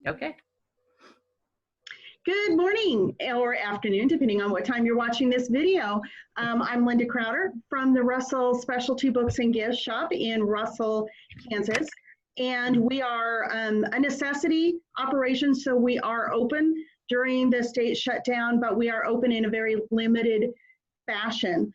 Okay. Good morning or afternoon, depending on what time you're watching this video. I'm Linda Crowder from the Russell Specialty Books and Gifts Shop in Russell, Kansas. And we are a necessity operation, so we are open during the state shutdown, but we are open in a very limited fashion.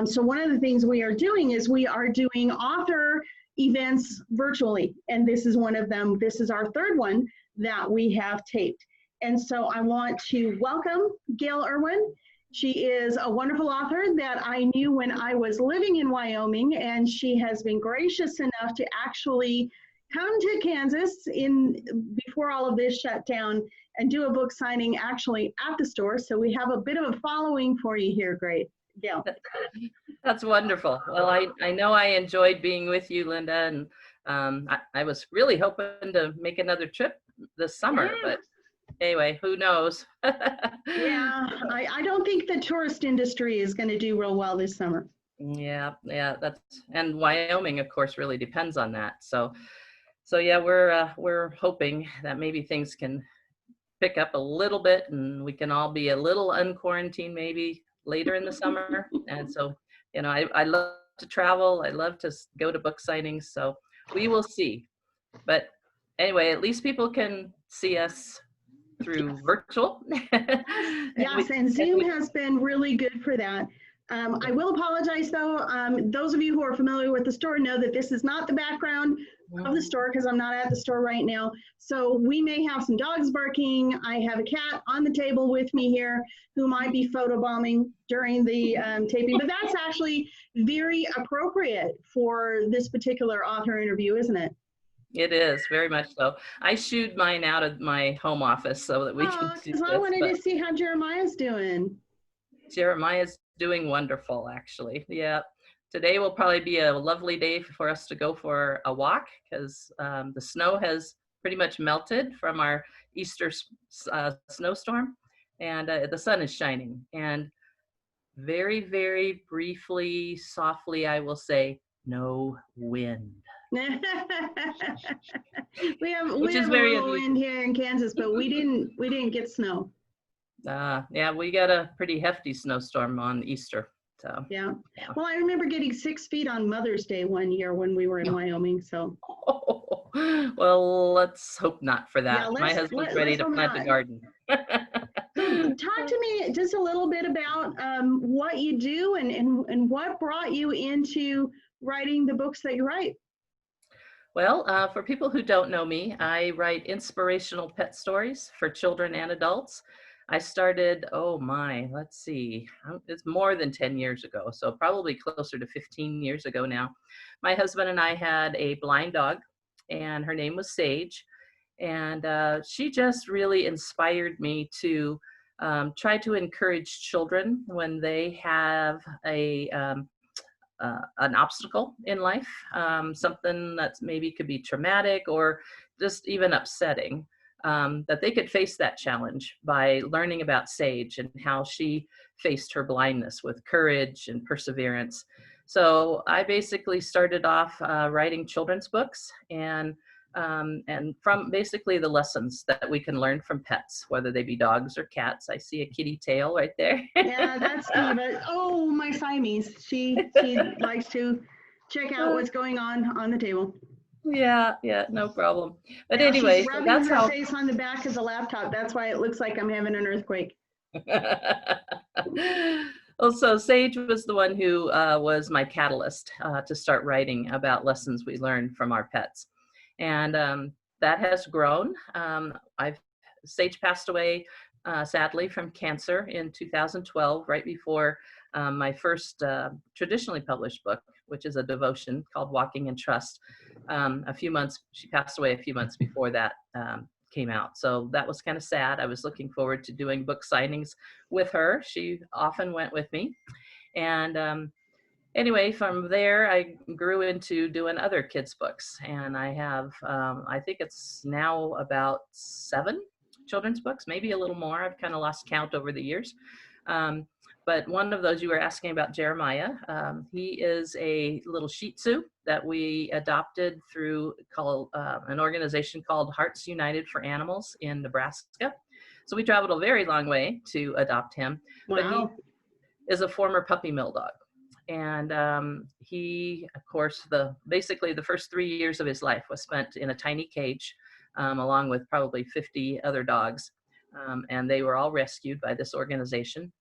So one of the things we are doing is we are doing author events virtually, and this is one of them. This is our third one that we have taped. And so I want to welcome Gayle Irwin. She is a wonderful author that I knew when I was living in Wyoming, and she has been gracious enough to actually come to Kansas before all of this shut down and do a book signing actually at the store. So we have a bit of a following for you here, great, Gayle. That's wonderful. Well, I know I enjoyed being with you, Linda, and I was really hoping to make another trip this summer, but anyway, who knows? Yeah, I don't think the tourist industry is going to do real well this summer. Yeah, and Wyoming, of course, really depends on that. So yeah, we're hoping that maybe things can pick up a little bit and we can all be a little unquarantined maybe later in the summer. And so, I love to travel. I love to go to book signings. So we will see. But anyway, at least people can see us through virtual. Yes, and Zoom has been really good for that. I will apologize though. Those of you who are familiar with the store know that this is not the background of the store because I'm not at the store right now. So we may have some dogs barking. I have a cat on the table with me here who might be photobombing during the taping, but that's actually very appropriate for this particular author interview, isn't it? It is, very much so. I shooed mine out of my home office so that we can do because I this. wanted to see how Jeremiah's doing. Jeremiah's doing wonderful, actually. Yeah. Today will probably be a lovely day for us to go for a walk because the snow has pretty much melted from our Easter snowstorm, and the sun is shining. And very, very briefly, softly, I will say, no wind. we have Which a is very little wind here in Kansas, but we didn't get snow. Yeah, we got a pretty hefty snowstorm on Easter. So yeah. Well, I remember getting 6 feet on Mother's Day one year when we were in Wyoming. So well, let's hope not for that. Yeah, My husband's ready to plant a garden. So talk to me just a little bit about what you do and what brought you into writing the books that you write. Well, for people who don't know me, I write inspirational pet stories for children and adults. I started, let's see, it's more than 10 years ago, so probably closer to 15 years ago now. My husband and I had a blind dog, and her name was Sage, and she just really inspired me to try to encourage children when they have an obstacle in life, something that maybe could be traumatic or just even upsetting, that they could face that challenge by learning about Sage and how she faced her blindness with courage and perseverance. So I basically started off writing children's books and from basically the lessons that we can learn from pets, whether they be dogs or cats. I see a kitty tail right there. Yeah, that's Eva. Oh, my Siamese. She likes to check out what's going on the table. Yeah, no problem. But now anyway, she's rubbing that's her face on the back of the laptop. That's why it looks like I'm having an earthquake. Well, so Sage was the one who was my catalyst to start writing about lessons we learned from our pets. And that has grown. Sage passed away, sadly, from cancer in 2012, right before my first traditionally published book, which is a devotion called Walking in Trust. She passed away a few months before that came out. So that was kind of sad. I was looking forward to doing book signings with her. She often went with me. And anyway, from there, I grew into doing other kids' books. And I have, I think it's now about 7 children's books, maybe a little more. I've kind of lost count over the years. But one of those you were asking about, Jeremiah, he is a little Shih Tzu that we adopted through an organization called Hearts United for Animals in Nebraska. So we traveled a very long way to adopt him, but he Wow. is a former puppy mill dog. And he, of course, basically the first 3 years of his life was spent in a tiny cage, along with probably 50 other dogs. And they were all rescued by this organization.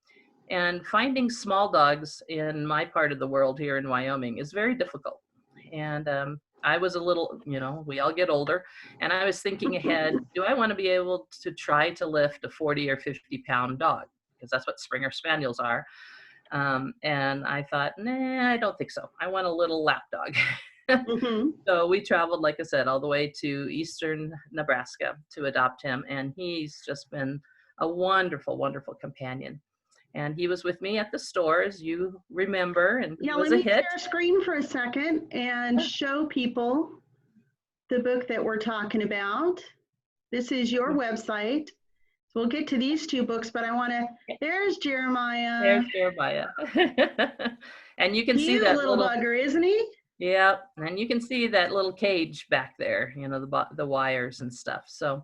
And finding small dogs in my part of the world here in Wyoming is very difficult. And I was a little, we all get older, and I was thinking ahead, do I want to be able to try to lift a 40 or 50-pound dog? Because that's what Springer Spaniels are. And I thought, nah, I don't think so. I want a little lap dog. Mm-hmm. So we traveled, like I said, all the way to eastern Nebraska to adopt him. And he's just been a wonderful, wonderful companion. And he was with me at the store, as you remember, and he Yeah, was let a me hit. share screen for a second and show people the book that we're talking about. This is your website. So we'll get to these two books, but there's Jeremiah. There's Jeremiah. And you can see Cute that little bugger, isn't he? yeah, and you can see that little cage back there, the wires and stuff. So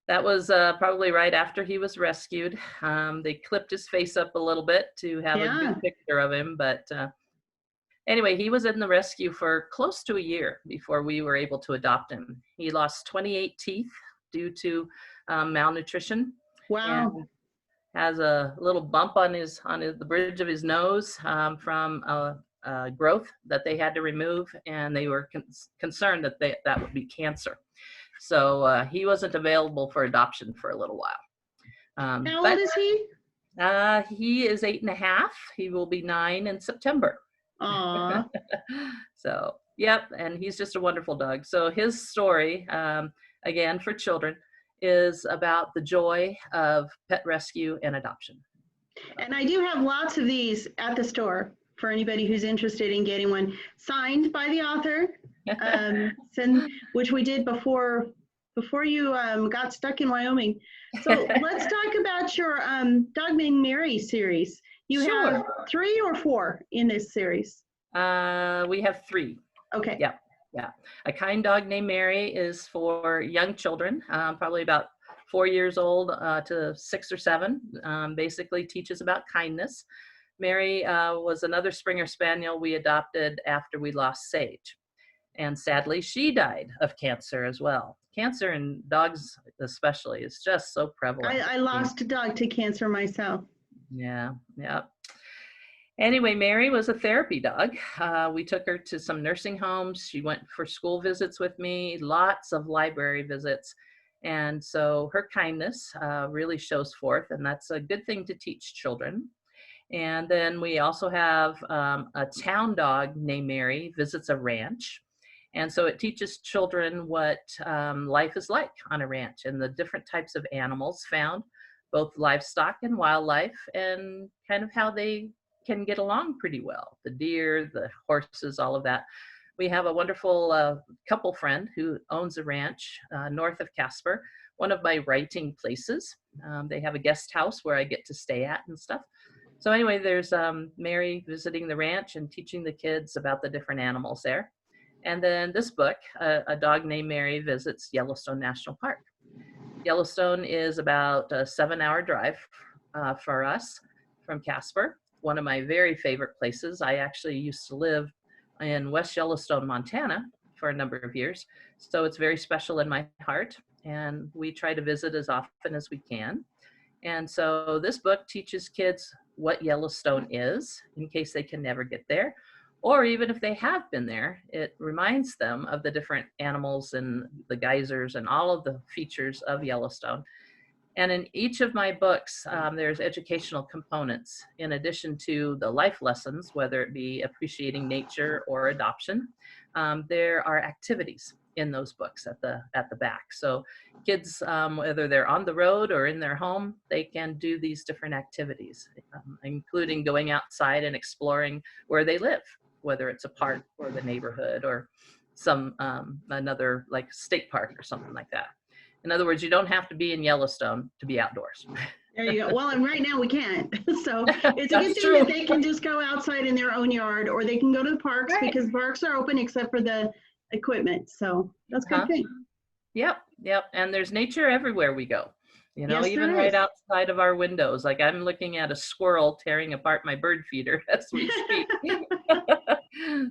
that was probably right after he was rescued. They clipped his face up a little bit to have a good picture of him. But anyway, he was in the rescue for close to a year before we were able to adopt him. He lost 28 teeth due to malnutrition. Wow. And has a little bump on the bridge of his nose from growth that they had to remove, and they were concerned that that would be cancer. So he wasn't available for adoption for a little while. How old is he? He is 8.5. He will be 9 in September. Aw. So, yep, and he's just a wonderful dog. So his story, again, for children, is about the joy of pet rescue and adoption. And I do have lots of these at the store for anybody who's interested in getting one, signed by the author, which we did before you got stuck in Wyoming. So let's talk about your Dog Named Mary series. You have 3 or 4 in this series? We have 3. Okay. Yeah. Yeah. A Kind Dog Named Mary is for young children, probably about 4 years old to 6 or 7, basically teaches about kindness. Mary was another Springer Spaniel we adopted after we lost Sage. And sadly, she died of cancer as well. Cancer in dogs especially is just so prevalent. I lost a dog to cancer myself. Yeah, yeah. Anyway, Mary was a therapy dog. We took her to some nursing homes. She went for school visits with me, lots of library visits. And so her kindness really shows forth, and that's a good thing to teach children. And then we also have a town dog named Mary visits a ranch. And so it teaches children what life is like on a ranch and the different types of animals found, both livestock and wildlife, and kind of how they can get along pretty well. The deer, the horses, all of that. We have a wonderful couple friend who owns a ranch north of Casper, one of my writing places. They have a guest house where I get to stay at and stuff. So anyway, there's Mary visiting the ranch and teaching the kids about the different animals there. And then this book, A Dog Named Mary Visits Yellowstone National Park. Yellowstone is about a 7-hour drive for us from Casper, one of my very favorite places. I actually used to live in West Yellowstone, Montana for a number of years. So it's very special in my heart, and we try to visit as often as we can. And so this book teaches kids what Yellowstone is in case they can never get there, or even if they have been there, it reminds them of the different animals and the geysers and all of the features of Yellowstone. And in each of my books, there's educational components in addition to the life lessons, whether it be appreciating nature or adoption. There are activities in those books at the back. So kids, whether they're on the road or in their home, they can do these different activities, including going outside and exploring where they live, whether it's a park or the neighborhood or some another like state park or something like that. In other words, you don't have to be in Yellowstone to be outdoors. There you go. Well, and right now we can't. So it's a good That's thing that true. they can just go outside in their own yard, or they can go to the parks Right. because parks are open except for the equipment. So that's a good Huh? thing. Yep, yep. And there's nature everywhere we go. Yes, there Even right is. outside of our windows. Like I'm looking at a squirrel tearing apart my bird feeder as we speak.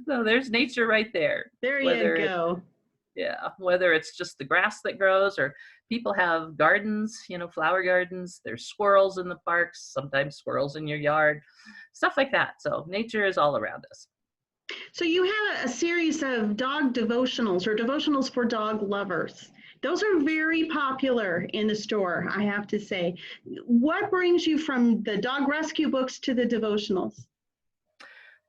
So there's nature right there. There you Whether it, go. yeah, whether it's just the grass that grows or people have gardens, flower gardens. There's squirrels in the parks, sometimes squirrels in your yard, stuff like that. So nature is all around us. So you have a series of dog devotionals or devotionals for dog lovers. Those are very popular in the store, I have to say. What brings you from the dog rescue books to the devotionals?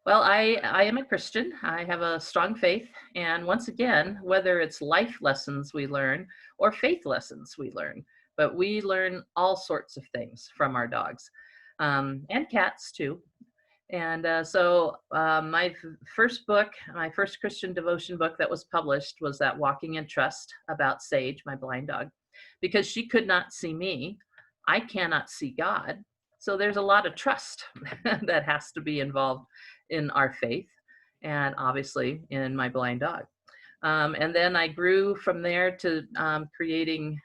Well, I am a Christian. I have a strong faith. And once again, whether it's life lessons we learn or faith lessons we learn, but we learn all sorts of things from our dogs and cats too. And first book, my first Christian devotion book that was published was that Walking in Trust about Sage, my blind dog, because she could not see me. I cannot see God. So there's a lot of trust that has to be involved in our faith and obviously in my blind dog. And then I grew from there to creating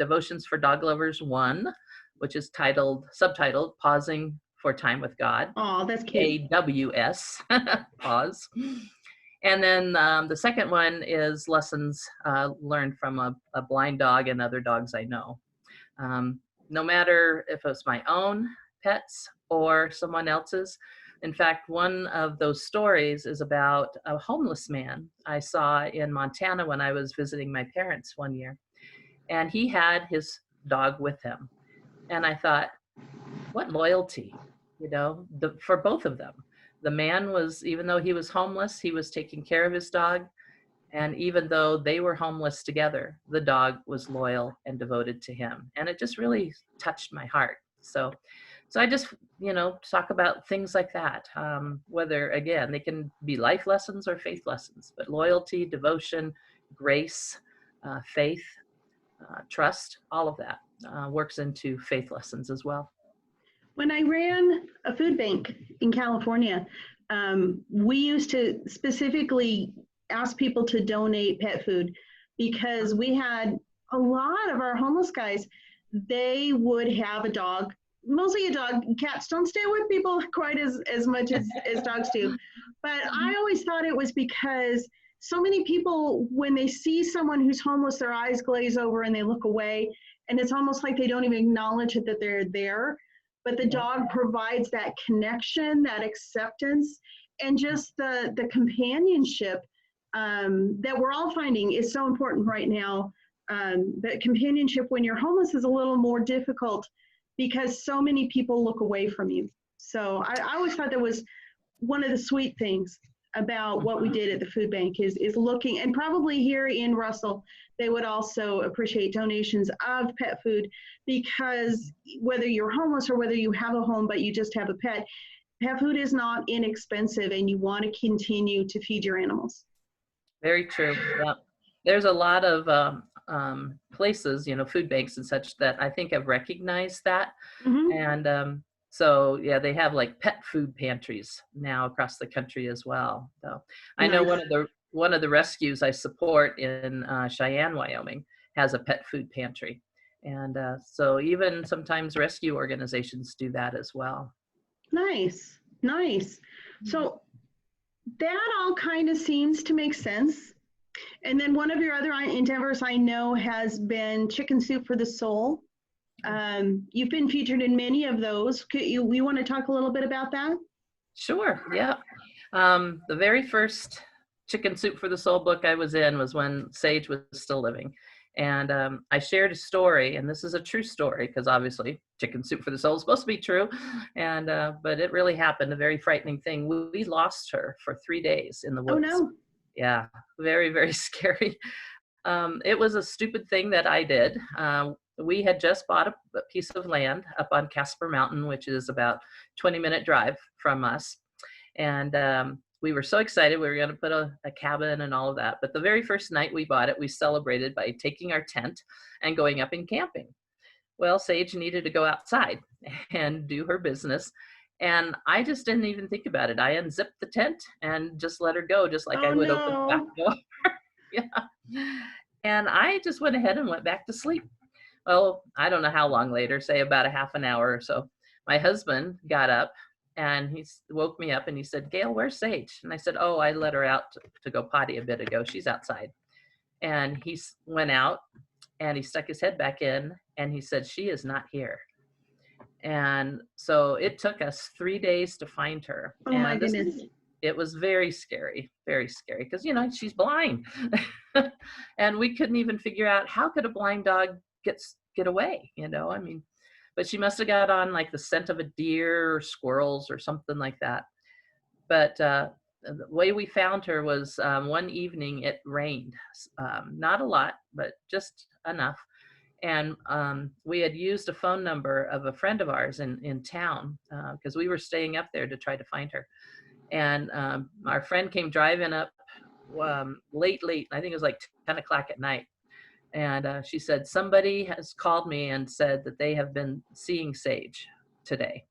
Devotions for Dog Lovers 1, which is subtitled Pausing for Time with God. Oh, that's cute. AWS, pause. And then the second one is lessons learned from a blind dog and other dogs I know. No matter if it's my own pets or someone else's. In fact, one of those stories is about a homeless man I saw in Montana when I was visiting my parents one year. And he had his dog with him. And I thought, what loyalty, for both of them. The man was, even though he was homeless, he was taking care of his dog. And even though they were homeless together, the dog was loyal and devoted to him. And it just really touched my heart. So I just, talk about things like that. Whether, again, they can be life lessons or faith lessons, but loyalty, devotion, grace, faith, trust, all of that works into faith lessons as well. When I ran a food bank in California, we used to specifically ask people to donate pet food because we had a lot of our homeless guys, they would have a dog, mostly a dog. Cats don't stay with people quite as much as dogs do. But I always thought it was because so many people, when they see someone who's homeless, their eyes glaze over and they look away. And it's almost like they don't even acknowledge it that they're there. But the dog provides that connection, that acceptance, and just the companionship that we're all finding is so important right now. That companionship when you're homeless is a little more difficult because so many people look away from you. So I always thought that was one of the sweet things about what we did at the food bank is looking, and probably here in Russell, they would also appreciate donations of pet food because whether you're homeless or whether you have a home but you just have a pet food is not inexpensive and you want to continue to feed your animals. Very true. Yeah. There's a lot of places, food banks and such that I think have recognized that. Mm-hmm. And so, yeah, they have like pet food pantries now across the country as well. So I know Nice. one of the rescues I support in Cheyenne, Wyoming, has a pet food pantry. And so even sometimes rescue organizations do that as well. Nice. So that all kind of seems to make sense. And then one of your other endeavors I know has been Chicken Soup for the Soul. You've been featured in many of those. You want to talk a little bit about that? Sure, yeah. The very first Chicken Soup for the Soul book I was in was when Sage was still living. And I shared a story, and this is a true story because obviously Chicken Soup for the Soul is supposed to be true. And but it really happened, a very frightening thing. We lost her for 3 days in the woods. Oh, no. Yeah, very, very scary. It was a stupid thing that I did. We had just bought a piece of land up on Casper Mountain, which is about 20-minute drive from us. And we were so excited. We were going to put a cabin and all of that. But the very first night we bought it, we celebrated by taking our tent and going up and camping. Well, Sage needed to go outside and do her business. And I just didn't even think about it. I unzipped the tent and just let her go, just like I Oh would open the back no. door. Yeah. And I just went ahead and went back to sleep. Well, I don't know how long later, say about a half an hour or so, my husband got up and woke me up and he said, Gayle, where's Sage? And I said, oh, I let her out to go potty a bit ago. She's outside. And went out and he stuck his head back in and he said, she is not here. And so it took us 3 days to find her. Oh my And goodness. it was very scary, because, she's blind. And we couldn't even figure out how could a blind dog get away, I mean, but she must have got on like the scent of a deer or squirrels or something like that. But the way we found her was one evening it rained, not a lot, but just enough. And we had used a phone number of a friend of ours in town because we were staying up there to try to find her. And our friend came driving up late, I think it was like 10 o'clock at night. And she said, somebody has called me and said that they have been seeing Sage today.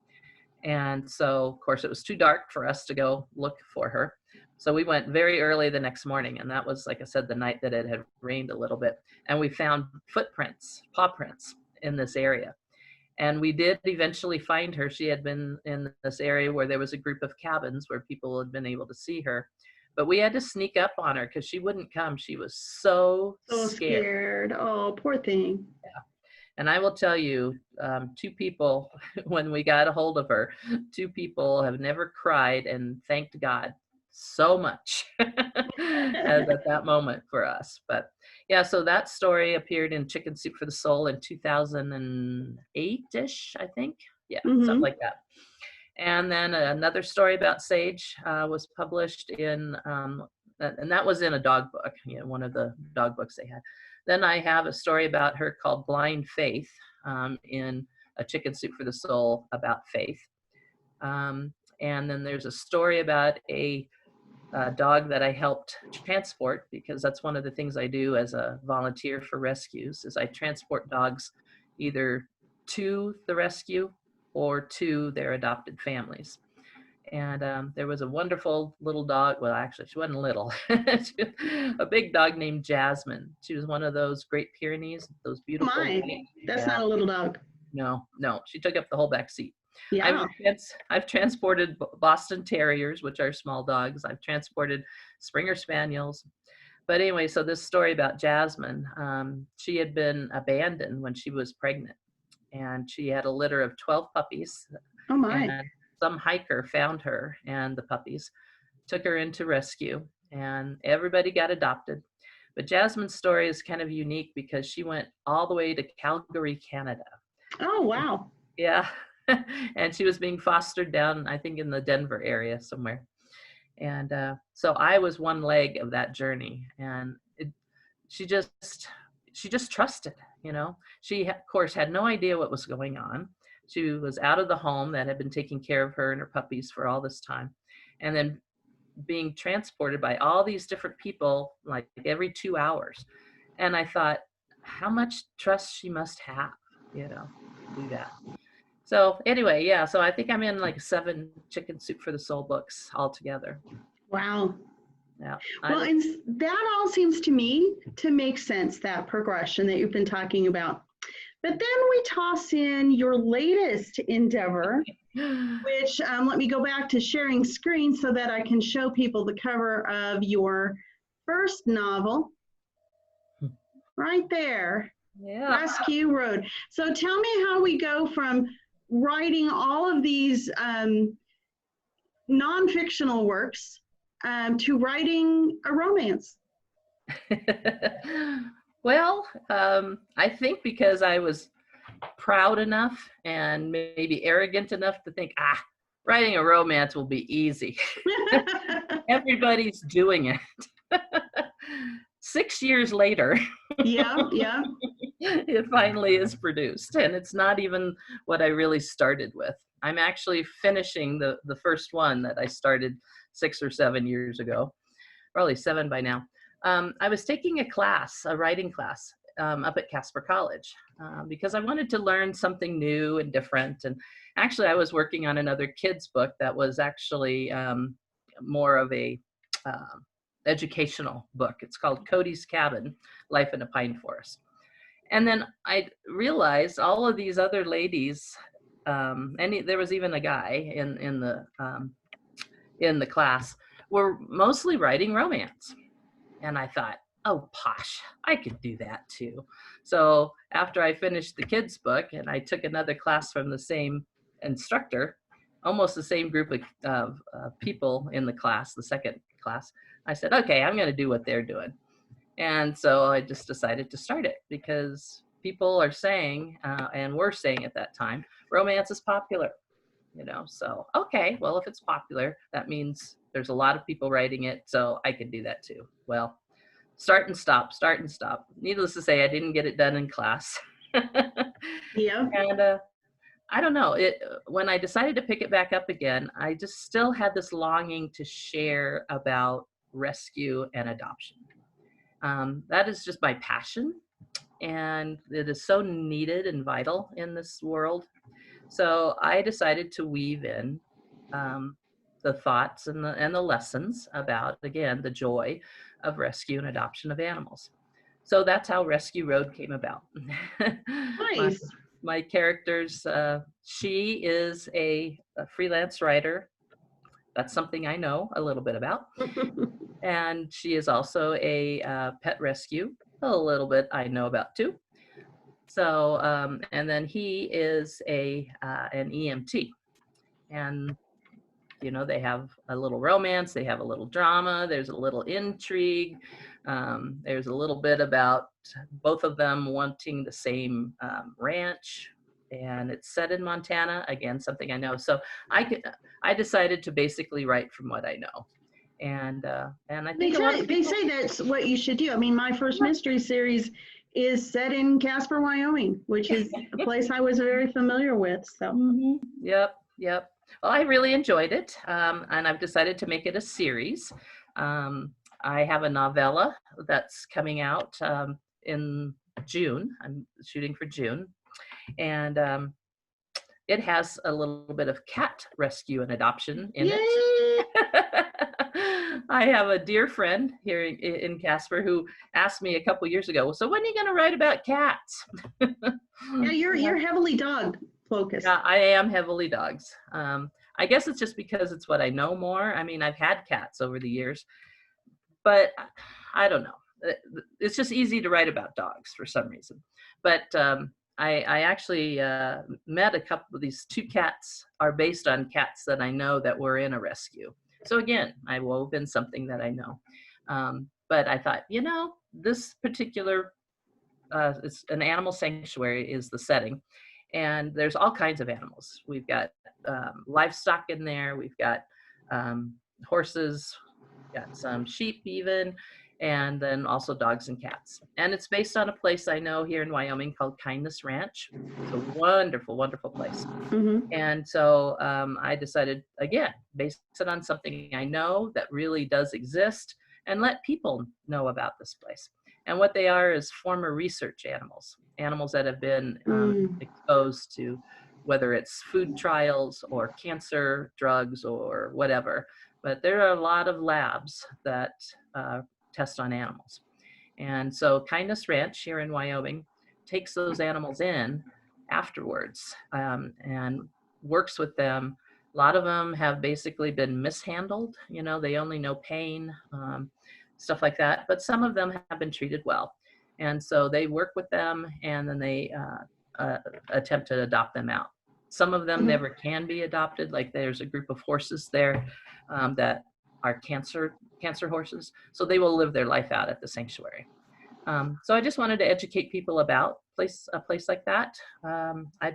And so, of course, it was too dark for us to go look for her. So we went very early the next morning. And that was, like I said, the night that it had rained a little bit. And we found paw prints in this area. And we did eventually find her. She had been in this area where there was a group of cabins where people had been able to see her. But we had to sneak up on her because she wouldn't come. She was so scared. Oh, poor thing. Yeah. And I will tell you, two people, when we got a hold of her, two people have never cried and thanked God so much as at that moment for us. But yeah, so that story appeared in Chicken Soup for the Soul in 2008-ish, I think. Yeah, something like that. And then another story about Sage was published in, and that was in a dog book, one of the dog books they had. Then I have a story about her called Blind Faith in a Chicken Soup for the Soul about faith. And then there's a story about a dog that I helped transport, because that's one of the things I do as a volunteer for rescues, is I transport dogs either to the rescue or to their adopted families. And there was a wonderful little dog. Well, actually, she wasn't little. A big dog named Jasmine. She was one of those Great Pyrenees, those beautiful. That's not a little dog. No, she took up the whole back seat. Yeah. I've transported Boston Terriers, which are small dogs. I've transported Springer Spaniels. But anyway, so this story about Jasmine, she had been abandoned when she was pregnant. And she had a litter of 12 puppies. Oh my. And some hiker found her and the puppies, took her into rescue, and everybody got adopted. But Jasmine's story is kind of unique because she went all the way to Calgary, Canada. Oh, wow. Yeah. And she was being fostered down, I think, in the Denver area somewhere. And so I was one leg of that journey. And she just trusted, She, of course, had no idea what was going on. She was out of the home that had been taking care of her and her puppies for all this time. And then being transported by all these different people, like every 2 hours. And I thought, how much trust she must have, to do that. So anyway, yeah, so I think I'm in like 7 Chicken Soup for the Soul books altogether. Wow. Yeah. Well, and that all seems to me to make sense, that progression that you've been talking about. But then we toss in your latest endeavor, which let me go back to sharing screen so that I can show people the cover of your first novel. Right there. Yeah. Rescue Road. So tell me how we go from writing all of these non-fictional works to writing a romance. Well, I think because I was proud enough and maybe arrogant enough to think, writing a romance will be easy. Everybody's doing it. 6 years later, yeah, it finally is produced. And it's not even what I really started with. I'm actually finishing the first one that I started 6 or 7 years ago, probably 7 by now. I was taking a writing class up at Casper College because I wanted to learn something new and different. And actually, I was working on another kids book that was actually more of a educational book. It's called Cody's Cabin, Life in a Pine Forest. And then I realized all of these other ladies, there was even a guy in the class, were mostly writing romance. And I thought, oh, posh, I could do that too. So after I finished the kids' book and I took another class from the same instructor, almost the same group of people in the class, the second class, I said, okay, I'm going to do what they're doing. And so I just decided to start it because people are saying, and were saying at that time, romance is popular. So okay, well, if it's popular, that means there's a lot of people writing it, so I could do that too. Well, start and stop. Needless to say, I didn't get it done in class. Yeah. And I don't know, when I decided to pick it back up again, I just still had this longing to share about rescue and adoption. That is just my passion, and it is so needed and vital in this world. So I decided to weave in the thoughts and the lessons about, again, the joy of rescue and adoption of animals. So that's how Rescue Road came about. my, Nice. my character's, she is a freelance writer. That's something I know a little bit about. And she is also a pet rescue, a little bit I know about too. So, and then he is an EMT, and they have a little romance, they have a little drama, there's a little intrigue, there's a little bit about both of them wanting the same ranch, and it's set in Montana, again, something I know. So I decided to basically write from what I know. And I think They say that's what you should do. I mean, my first mystery series is set in Casper, Wyoming, which is a place I was very familiar with. So. Mm-hmm. Yep. Well, I really enjoyed it, and I've decided to make it a series. I have a novella that's coming out in June. I'm shooting for June, and it has a little bit of cat rescue and adoption in it. I have a dear friend here in Casper who asked me a couple years ago, so when are you going to write about cats? Yeah, you're heavily dog focused. Yeah, I am heavily dogs. I guess it's just because it's what I know more. I mean, I've had cats over the years, but I don't know. It's just easy to write about dogs for some reason. But I actually met a couple of these two cats are based on cats that I know that were in a rescue. So again, I wove in something that I know. But I thought, this particular, it's an animal sanctuary is the setting. And there's all kinds of animals. We've got livestock in there. We've got horses, got some sheep even, and then also dogs and cats. And it's based on a place I know here in Wyoming called Kindness Ranch. It's a wonderful, wonderful place. Mm-hmm. And so I decided, again, base it on something I know that really does exist and let people know about this place. And what they are is former research animals that have been exposed to whether it's food trials or cancer drugs or whatever. But there are a lot of labs that test on animals. And so Kindness Ranch here in Wyoming takes those animals in afterwards and works with them. A lot of them have basically been mishandled. They only know pain, stuff like that. But some of them have been treated well. And so they work with them and then they attempt to adopt them out. Some of them never can be adopted. Like there's a group of horses there that are cancer horses. So they will live their life out at the sanctuary. So I just wanted to educate people about a place like that. I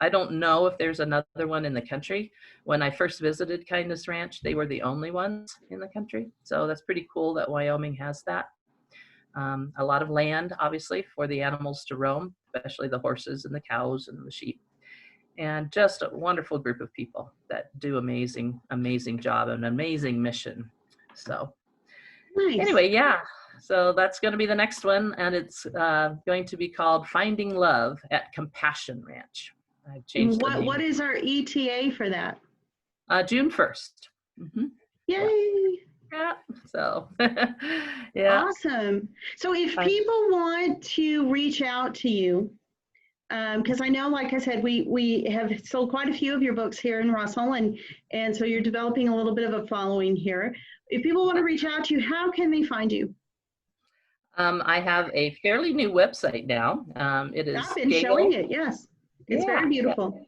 don't know if there's another one in the country. When I first visited Kindness Ranch, they were the only ones in the country. So that's pretty cool that Wyoming has that. A lot of land, obviously, for the animals to roam, especially the horses and the cows and the sheep. And just a wonderful group of people that do amazing, amazing job and amazing mission. So nice. Anyway, yeah. So that's going to be the next one, and it's going to be called Finding Love at Compassion Ranch. I've changed the name. What is our ETA for that? June 1st. Mm-hmm. Yay! Yeah. So, yeah. Awesome. So if people want to reach out to you, because I know, like I said, we have sold quite a few of your books here in Russell, and so you're developing a little bit of a following here. If people want to reach out to you, how can they find you? I have a fairly new website now. It is I've been showing it, yes. It's very beautiful. Yeah.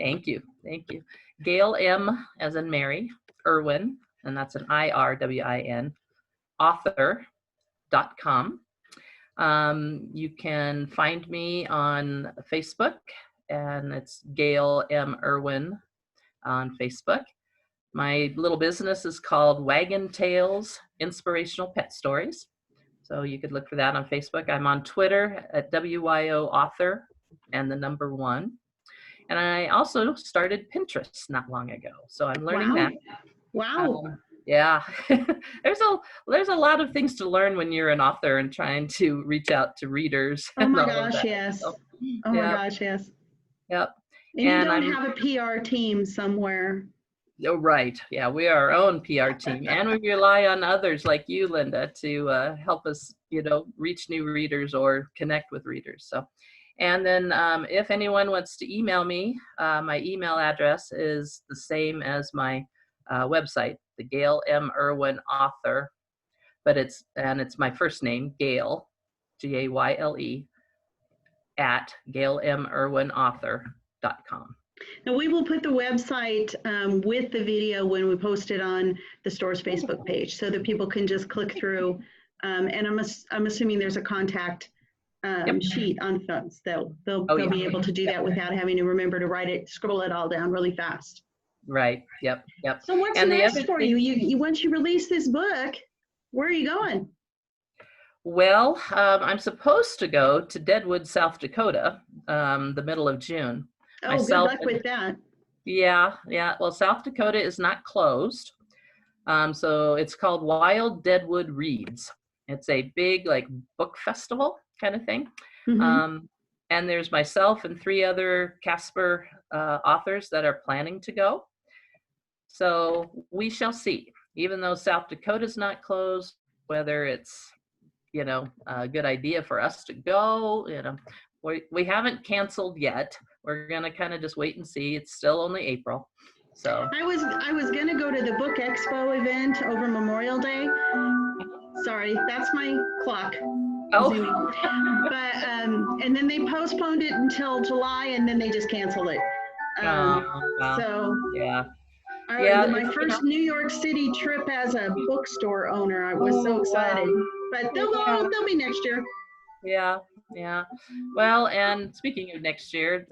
Thank you. Thank you. Gayle M, as in Mary, Irwin, and that's an IRWIN, author.com. You can find me on Facebook, and it's Gayle M. Irwin on Facebook. My little business is called Wagon Tales Inspirational Pet Stories. So you could look for that on Facebook. I'm on Twitter at WYO Author and the number 1. And I also started Pinterest not long ago. So I'm learning that. Wow. Yeah. there's a lot of things to learn when you're an author and trying to reach out to readers. Oh my gosh, yes. So, oh my gosh, yes. Yep. And you don't have a PR team somewhere. Oh, right. Yeah, we are our own PR team, and we rely on others like you, Linda, to help us, reach new readers or connect with readers. So, and then if anyone wants to email me, my email address is the same as my website, the Gayle M. Irwin Author, but it's my first name, Gayle, Gayle, at GayleMIrwinAuthor.com. Now we will put the website with the video when we post it on the store's Facebook page, so that people can just click through. And I'm assuming there's a contact sheet on phones. They'll be able to do that without having to remember to scribble it all down really fast. Right. Yep. So what's next for you? You once you release this book, where are you going? Well, I'm supposed to go to Deadwood, South Dakota, the middle of June. Oh, good luck with that. Yeah. Well, South Dakota is not closed. So it's called Wild Deadwood Reads. It's a big book festival kind of thing. Mm-hmm. And there's myself and 3 other Casper authors that are planning to go. So we shall see. Even though South Dakota's not closed, whether it's, a good idea for us to go, we haven't canceled yet. We're gonna kind of just wait and see. It's still only April, so. I was gonna go to the Book Expo event over Memorial Day. Sorry, that's my clock. Oh. But and then they postponed it until July, and then they just canceled it. So yeah. My first New York City trip as a bookstore owner. I was so excited. Wow. But they'll be next year. Yeah. Well, and speaking of next year,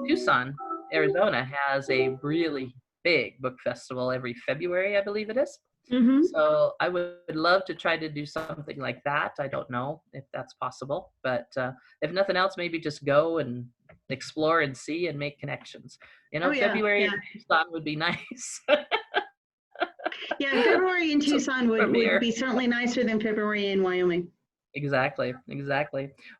Tucson, Arizona has a really big book festival every February, I believe it is. Mm-hmm. So I would love to try to do something like that. I don't know if that's possible, but if nothing else, maybe just go and explore and see and make connections. February in Tucson would be nice. Yeah, February in Tucson would be certainly nicer than February in Wyoming. Exactly.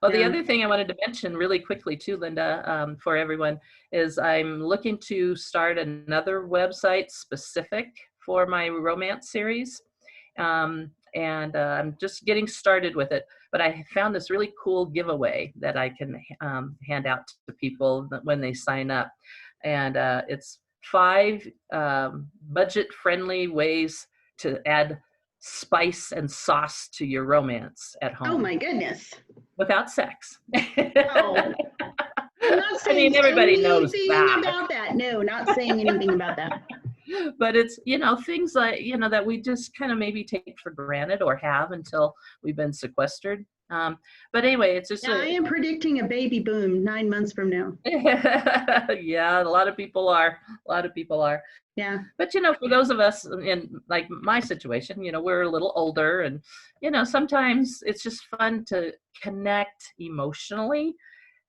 Well, the other thing I wanted to mention really quickly too, Linda, for everyone, is I'm looking to start another website specific for my romance series. And I'm just getting started with it, but I found this really cool giveaway that I can hand out to people when they sign up. And it's 5 budget-friendly ways to add spice and sauce to your romance at home. Oh my goodness. Without sex. Oh. I'm not saying everybody knows that. About that. No, not saying anything about that. But it's, things like, that we just kind of maybe take for granted or have until we've been sequestered. But anyway, it's just. I am predicting a baby boom 9 months from now. Yeah, a lot of people are. Yeah. But, for those of us in like my situation, we're a little older and, sometimes it's just fun to connect emotionally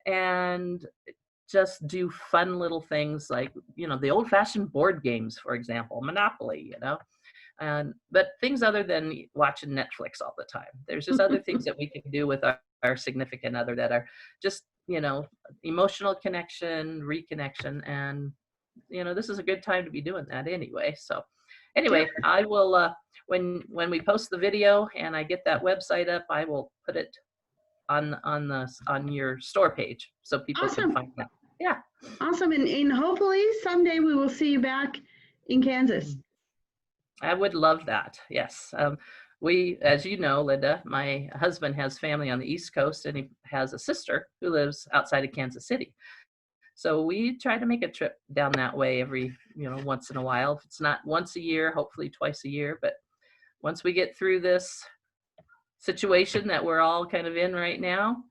and just do fun little things like, the old-fashioned board games, for example, Monopoly, But things other than watching Netflix all the time. There's just other things that we can do with our significant other that are just, emotional connection, reconnection, and this is a good time to be doing that anyway. So anyway, I will when we post the video and I get that website up, I will put it on your store page so people can find out. Yeah. Awesome. And hopefully someday we will see you back in Kansas. I would love that. Yes. We, as you know, Linda, my husband has family on the East Coast and he has a sister who lives outside of Kansas City. So we try to make a trip down that way every, once in a while. If it's not once a year, hopefully twice a year. But once we get through this situation that we're all kind of in right now,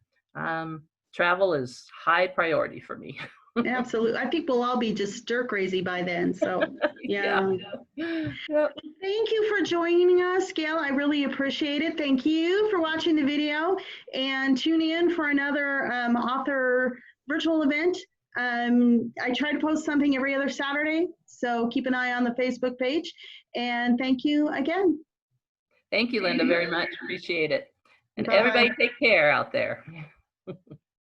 travel is high priority for me. Absolutely. I think we'll all be just stir crazy by then. So, yeah. Yep. Thank you for joining us, Gayle. I really appreciate it. Thank you for watching the video, and tune in for another author virtual event. I try to post something every other Saturday, so keep an eye on the Facebook page. And thank you again. Thank you, Linda, very much. Appreciate it. And Bye. everybody take care out there.